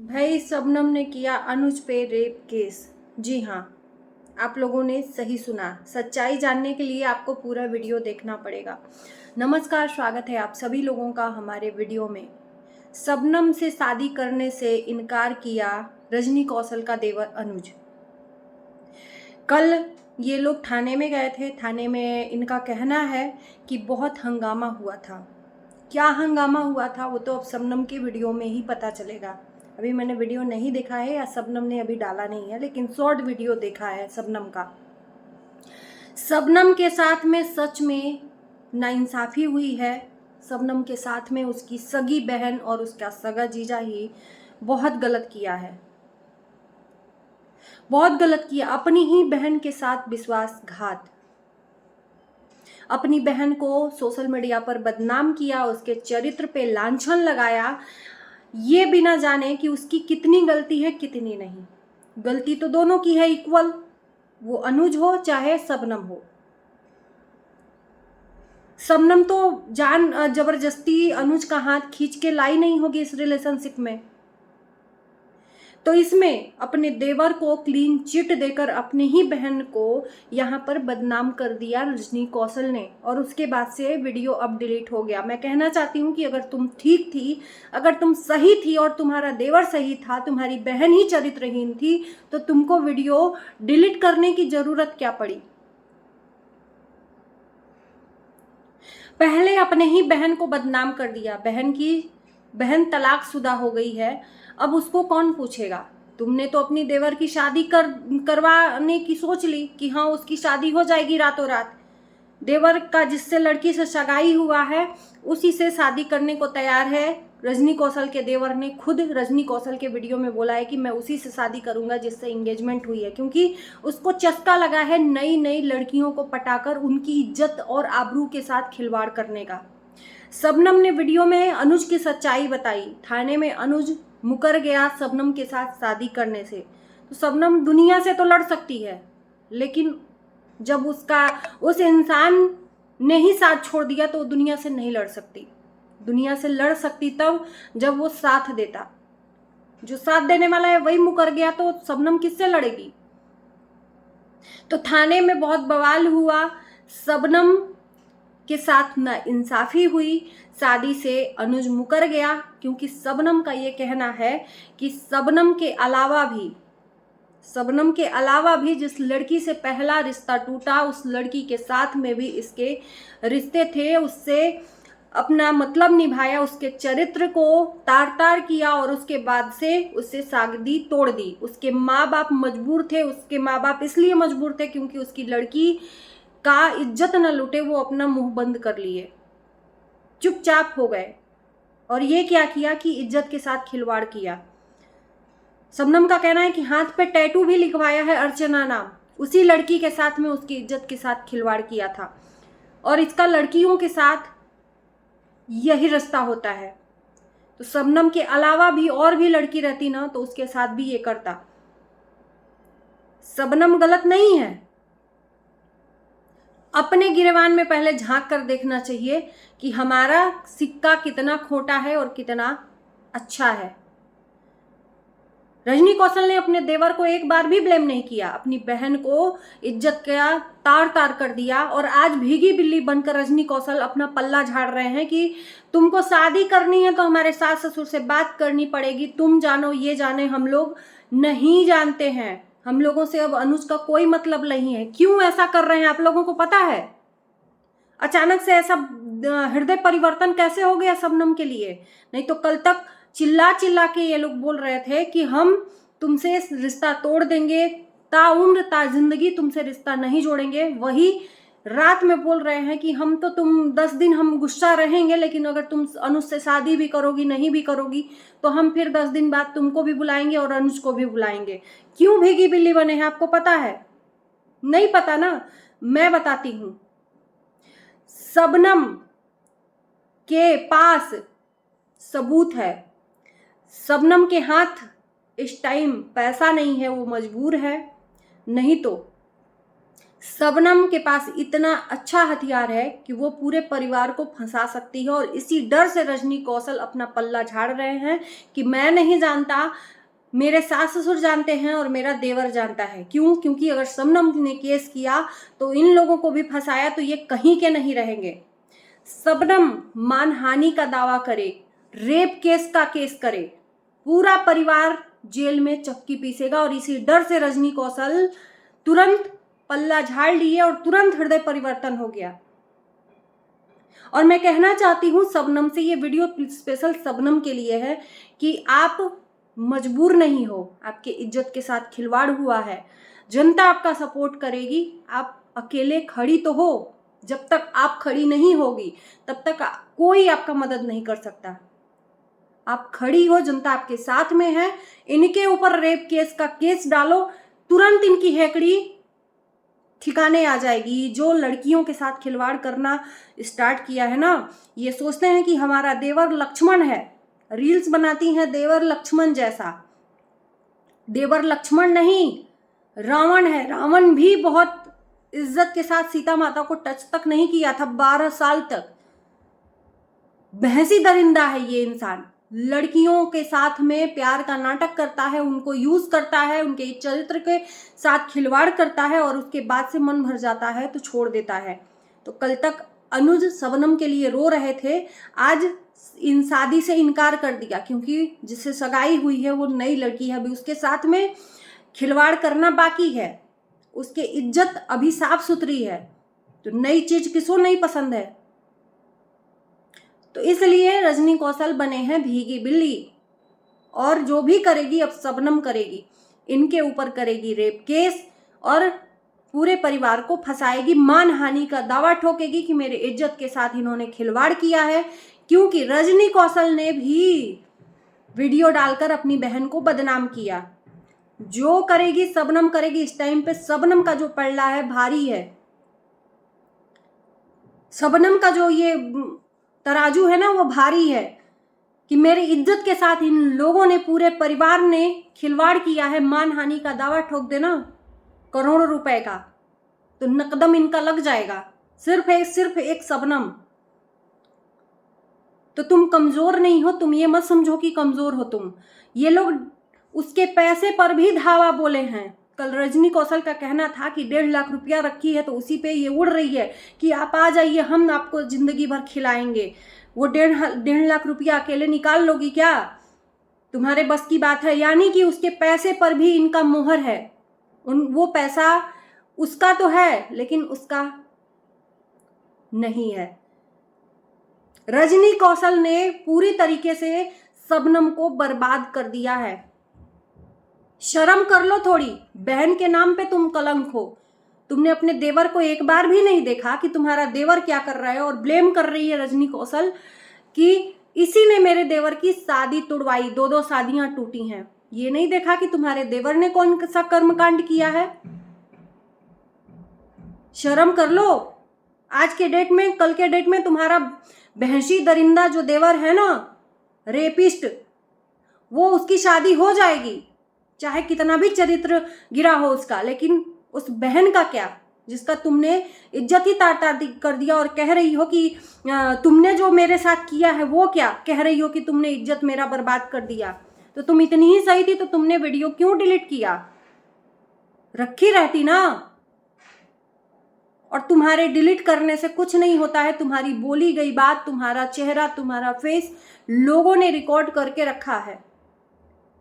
भाई शबनम ने किया अनुज पे रेप केस। जी हाँ, आप लोगों ने सही सुना। सच्चाई जानने के लिए आपको पूरा वीडियो देखना पड़ेगा। नमस्कार, स्वागत है आप सभी लोगों का हमारे वीडियो में। शबनम से शादी करने से इनकार किया रजनी कौशल का देवर अनुज। कल ये लोग थाने में गए थे। थाने में इनका कहना है कि बहुत हंगामा हुआ था। क्या हंगामा हुआ था वो तो अब शबनम के वीडियो में ही पता चलेगा। अभी मैंने वीडियो नहीं देखा है या शबनम ने अभी डाला नहीं है, लेकिन शॉर्ट वीडियो देखा है शबनम का। शबनम के साथ में सच में नाइंसाफ़ी हुई है। शबनम के साथ में उसकी सगी बहन और उसका सगा जीजा ही बहुत गलत किया है, बहुत गलत किया। अपनी ही बहन के साथ विश्वासघात, अपनी बहन को सोशल मीडिया पर बदनाम किया, उसके चरित्र पे लांछन लगाया, ये बिना जाने कि उसकी कितनी गलती है कितनी नहीं। गलती तो दोनों की है इक्वल, वो अनुज हो चाहे शबनम हो। शबनम तो जान जबरदस्ती अनुज का हाथ खींच के लाई नहीं होगी इस रिलेशनशिप में। तो इसमें अपने देवर को क्लीन चिट देकर अपनी ही बहन को यहाँ पर बदनाम कर दिया रजनी कौशल ने, और उसके बाद से वीडियो अब डिलीट हो गया। मैं कहना चाहती हूँ कि अगर तुम ठीक थी, अगर तुम सही थी और तुम्हारा देवर सही था, तुम्हारी बहन ही चरित्रहीन थी, तो तुमको वीडियो डिलीट करने की जरूरत क्या पड़ी। पहले अपने ही बहन को बदनाम कर दिया। बहन तलाकशुदा हो गई है, अब उसको कौन पूछेगा। तुमने तो अपनी देवर की शादी करवाने की सोच ली कि हाँ उसकी शादी हो जाएगी रातों रात। देवर का जिससे लड़की से सगाई हुआ है उसी से शादी करने को तैयार है। रजनी कौशल के देवर ने खुद रजनी कौशल के वीडियो में बोला है कि मैं उसी से शादी करूंगा जिससे एंगेजमेंट हुई है, क्योंकि उसको चस्का लगा है नई नई लड़कियों को पटाकर उनकी इज्जत और आबरू के साथ खिलवाड़ करने का। शबनम ने वीडियो में अनुज की सच्चाई बताई। थाने में अनुज मुकर गया शबनम के साथ शादी करने से। तो शबनम दुनिया से तो लड़ सकती है, लेकिन जब उस इंसान ने ही साथ छोड़ दिया तो दुनिया से नहीं लड़ सकती। दुनिया से लड़ सकती तब जब वो साथ देता। जो साथ देने वाला है वही मुकर गया, तो शबनम किससे लड़ेगी। तो थाने में बहुत बवाल हुआ। शबनम के साथ नाइंसाफी हुई, शादी से अनुज मुकर गया, क्योंकि शबनम का ये कहना है कि शबनम के अलावा भी जिस लड़की से पहला रिश्ता टूटा उस लड़की के साथ में भी इसके रिश्ते थे। उससे अपना मतलब निभाया, उसके चरित्र को तार तार किया और उसके बाद से उससे शादी तोड़ दी। उसके माँ बाप मजबूर थे। उसके माँ बाप इसलिए मजबूर थे क्योंकि उसकी लड़की का इज्जत न लूटे, वो अपना मुंह बंद कर लिए, चुपचाप हो गए। और ये क्या किया कि इज्जत के साथ खिलवाड़ किया। शबनम का कहना है कि हाथ पे टैटू भी लिखवाया है अर्चना नाम, उसी लड़की के साथ में उसकी इज्जत के साथ खिलवाड़ किया था। और इसका लड़कियों के साथ यही रिश्ता होता है। तो शबनम के अलावा भी और भी लड़की रहती ना तो उसके साथ भी ये करता। शबनम गलत नहीं है। अपने गिरेबान में पहले झांक कर देखना चाहिए कि हमारा सिक्का कितना खोटा है और कितना अच्छा है। रजनी कौशल ने अपने देवर को एक बार भी ब्लेम नहीं किया, अपनी बहन को इज्जत का तार तार कर दिया। और आज भीगी बिल्ली बनकर रजनी कौशल अपना पल्ला झाड़ रहे हैं कि तुमको शादी करनी है तो हमारे सास ससुर से बात करनी पड़ेगी, तुम जानो ये जाने, हम लोग नहीं जानते हैं, हम लोगों से अब अनुज का कोई मतलब नहीं है। क्यों ऐसा कर रहे हैं आप लोगों को पता है? अचानक से ऐसा हृदय परिवर्तन कैसे हो गया शबनम के लिए? नहीं तो कल तक चिल्ला चिल्ला के ये लोग बोल रहे थे कि हम तुमसे रिश्ता तोड़ देंगे, ताउम्र ता जिंदगी तुमसे रिश्ता नहीं जोड़ेंगे। वही रात में बोल रहे हैं कि हम तो तुम 10 दिन हम गुस्सा रहेंगे, लेकिन अगर तुम अनुज से शादी भी करोगी नहीं भी करोगी तो हम फिर 10 दिन बाद तुमको भी बुलाएंगे और अनुज को भी बुलाएंगे। क्यों भीगी बिल्ली बने हैं आपको पता है? नहीं पता ना, मैं बताती हूँ। शबनम के पास सबूत है। शबनम के हाथ इस टाइम पैसा नहीं है, वो मजबूर है। नहीं तो शबनम के पास इतना अच्छा हथियार है कि वो पूरे परिवार को फंसा सकती है। और इसी डर से रजनी कौशल अपना पल्ला झाड़ रहे हैं कि मैं नहीं जानता मेरे सास ससुर जानते हैं और मेरा देवर जानता है। क्यों? क्योंकि अगर शबनम ने केस किया तो इन लोगों को भी फंसाया तो ये कहीं के नहीं रहेंगे। शबनम मानहानि का दावा करे, रेप केस का केस करे, पूरा परिवार जेल में चक्की पीसेगा। और इसी डर से रजनी कौशल तुरंत पल्ला झाड़ लिए और तुरंत हृदय परिवर्तन हो गया। और मैं कहना चाहती हूँ शबनम से, ये वीडियो स्पेशल शबनम के लिए है कि आप मजबूर नहीं हो, आपके इज्जत के साथ खिलवाड़ हुआ है, जनता आपका सपोर्ट करेगी। आप अकेले खड़ी तो हो, जब तक आप खड़ी नहीं होगी तब तक कोई आपका मदद नहीं कर सकता। आप खड़ी हो, जनता आपके साथ में है। इनके ऊपर रेप केस का केस डालो, तुरंत इनकी हेकड़ी ठिकाने आ जाएगी। जो लड़कियों के साथ खिलवाड़ करना स्टार्ट किया है ना, ये सोचते हैं कि हमारा देवर लक्ष्मण है, रील्स बनाती हैं देवर लक्ष्मण जैसा। देवर लक्ष्मण नहीं, रावण है। रावण भी बहुत इज्जत के साथ सीता माता को टच तक नहीं किया था 12 साल तक। भैंसी दरिंदा है ये इंसान, लड़कियों के साथ में प्यार का नाटक करता है, उनको यूज करता है, उनके चरित्र के साथ खिलवाड़ करता है और उसके बाद से मन भर जाता है तो छोड़ देता है। तो कल तक अनुज शबनम के लिए रो रहे थे, आज इन शादी से इनकार कर दिया क्योंकि जिससे सगाई हुई है वो नई लड़की है, अभी उसके साथ में खिलवाड़ करना बाकी है। उसके इज्जत अभी साफ सुथरी है, तो नई चीज किसको नहीं पसंद है। तो इसलिए रजनी कौशल बने हैं भीगी बिल्ली, और जो भी करेगी अब शबनम करेगी, इनके ऊपर करेगी रेप केस और पूरे परिवार को फंसाएगी, मानहानि का दावा ठोकेगी कि मेरे इज्जत के साथ इन्होंने खिलवाड़ किया है। क्योंकि रजनी कौशल ने भी वीडियो डालकर अपनी बहन को बदनाम किया। जो करेगी शबनम करेगी। इस टाइम पे शबनम का जो पलड़ा है भारी है, शबनम का जो ये तराजू है ना वो भारी है कि मेरी इज्जत के साथ इन लोगों ने, पूरे परिवार ने खिलवाड़ किया है। मानहानि का दावा ठोक देना करोड़ों रुपए का, तो नकदम इनका लग जाएगा। सिर्फ एक शबनम। तो तुम कमजोर नहीं हो, तुम ये मत समझो कि कमजोर हो तुम। ये लोग उसके पैसे पर भी धावा बोले हैं। कल रजनी कौशल का कहना था कि 1.5 लाख रुपया रखी है तो उसी पे ये उड़ रही है कि आप आ जाइए, हम आपको जिंदगी भर खिलाएंगे। वो 1.5 लाख रुपया अकेले निकाल लोगी क्या? तुम्हारे बस की बात है? यानी कि उसके पैसे पर भी इनका मोहर है। वो पैसा उसका तो है लेकिन उसका नहीं है। रजनी कौशल ने पूरी तरीके से शबनम को बर्बाद कर दिया है। शर्म कर लो थोड़ी, बहन के नाम पे तुम कलंक हो। तुमने अपने देवर को एक बार भी नहीं देखा कि तुम्हारा देवर क्या कर रहा है, और ब्लेम कर रही है रजनी कौशल कि इसी ने मेरे देवर की शादी तुड़वाई, 2 शादियां टूटी हैं। ये नहीं देखा कि तुम्हारे देवर ने कौन सा कर्मकांड किया है। शर्म कर लो। आज के डेट में, कल के डेट में तुम्हारा भैंसी दरिंदा जो देवर है ना, रेपिस्ट, वो उसकी शादी हो जाएगी, चाहे कितना भी चरित्र गिरा हो उसका। लेकिन उस बहन का क्या, जिसका तुमने इज्जत ही तार तार कर दिया, और कह रही हो कि तुमने जो मेरे साथ किया है वो क्या, कह रही हो कि तुमने इज्जत मेरा बर्बाद कर दिया। तो तुम इतनी ही सही थी तो तुमने वीडियो क्यों डिलीट किया? रखी रहती ना। और तुम्हारे डिलीट करने से कुछ नहीं होता है। तुम्हारी बोली गई बात, तुम्हारा चेहरा, तुम्हारा फेस लोगों ने रिकॉर्ड करके रखा है,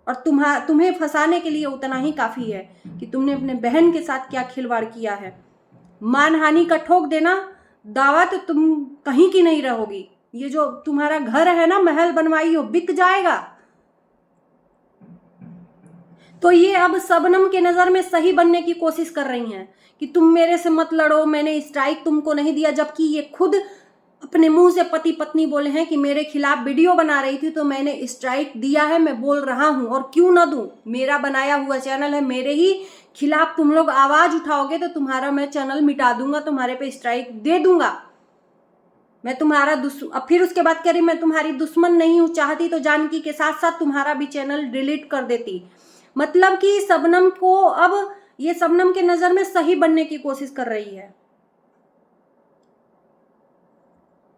और तुम्हें फंसाने के लिए उतना ही काफी है कि तुमने अपने बहन के साथ क्या खिलवाड़ किया है। मानहानि का ठोक देना दावा तो तुम कहीं की नहीं रहोगी। ये जो तुम्हारा घर है ना, महल बनवाई हो, बिक जाएगा। तो ये अब शबनम के नजर में सही बनने की कोशिश कर रही हैं कि तुम मेरे से मत लड़ो, मैंने स्ट्राइक तुमको नहीं दिया। जबकि ये खुद अपने मुंह से पति पत्नी बोले हैं कि मेरे खिलाफ वीडियो बना रही थी तो मैंने स्ट्राइक दिया है, मैं बोल रहा हूं, और क्यों ना दूं। मेरा बनाया हुआ चैनल है, मेरे ही खिलाफ तुम लोग आवाज उठाओगे तो तुम्हारा मैं चैनल मिटा दूंगा, तुम्हारे पे स्ट्राइक दे दूंगा। मैं तुम्हारा अब फिर उसके बाद कह रही मैं तुम्हारी दुश्मन नहीं हूं, चाहती तो जानकी के साथ साथ तुम्हारा भी चैनल डिलीट कर देती। मतलब कि शबनम को अब ये शबनम के नजर में सही बनने की कोशिश कर रही है।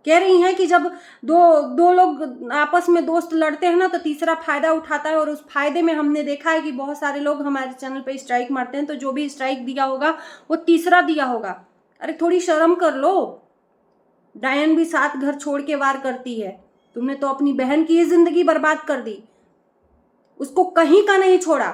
कह रही हैं कि जब दो लोग आपस में दोस्त लड़ते हैं ना तो तीसरा फायदा उठाता है, और उस फायदे में हमने देखा है कि बहुत सारे लोग हमारे चैनल पे स्ट्राइक मारते हैं, तो जो भी स्ट्राइक दिया होगा वो तीसरा दिया होगा। अरे थोड़ी शर्म कर लो। डायन भी 7 घर छोड़ के वार करती है। तुमने तो अपनी बहन की ही जिंदगी बर्बाद कर दी, उसको कहीं का नहीं छोड़ा।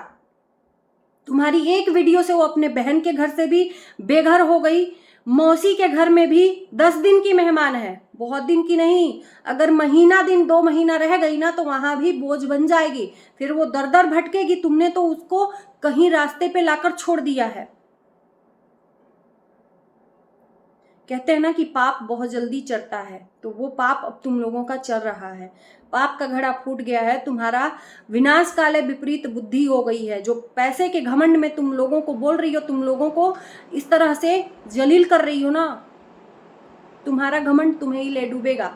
तुम्हारी एक वीडियो से वो अपने बहन के घर से भी बेघर हो गई, मौसी के घर में भी 10 दिन की मेहमान है, बहुत दिन की नहीं। अगर महीना दिन 2 महीना रह गई ना तो वहां भी बोझ बन जाएगी, फिर वो दर दर भटकेगी। तुमने तो उसको कहीं रास्ते पे लाकर छोड़ दिया है। कहते हैं ना कि पाप बहुत जल्दी चढ़ता है, तो वो पाप अब तुम लोगों का चल रहा है। पाप का घड़ा फूट गया है, तुम्हारा विनाश काले विपरीत बुद्धि हो गई है। जो पैसे के घमंड में तुम लोगों को बोल रही हो, तुम लोगों को इस तरह से जलील कर रही हो ना, तुम्हारा घमंड तुम्हें ही ले डूबेगा।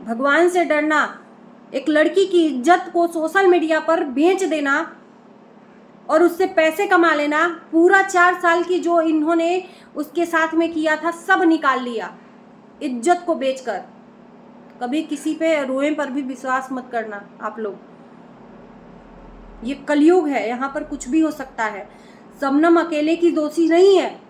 भगवान से डरना, एक लड़की की इज्जत को सोशल मीडिया पर बेच देना और उससे पैसे कमा लेना, पूरा 4 साल की जो इन्होंने उसके साथ में किया था सब निकाल लिया इज्जत को बेचकर। कभी किसी पे रोए पर भी विश्वास मत करना आप लोग। ये कलयुग है, यहाँ पर कुछ भी हो सकता है। शबनम अकेले की दोषी नहीं है।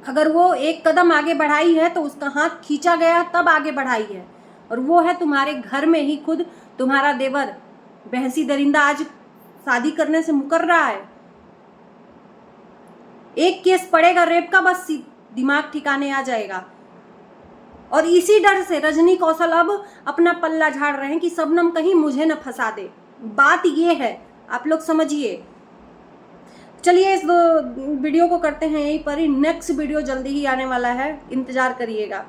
अगर वो एक कदम आगे बढ़ाई है तो उसका हाथ खींचा गया तब आगे बढ़ाई है, और वो है तुम्हारे घर में ही खुद तुम्हारा देवर भैंसी दरिंदा आज शादी करने से मुकर रहा है। एक केस पड़ेगा रेप का, बस दिमाग ठिकाने आ जाएगा। और इसी डर से रजनी कौशल अब अपना पल्ला झाड़ रहे हैं कि शबनम कहीं मुझे न फंसा दे। बात ये है, आप लोग समझिए। चलिए इस वीडियो को करते हैं यहीं पर ही। नेक्स्ट वीडियो जल्दी ही आने वाला है, इंतजार करिएगा।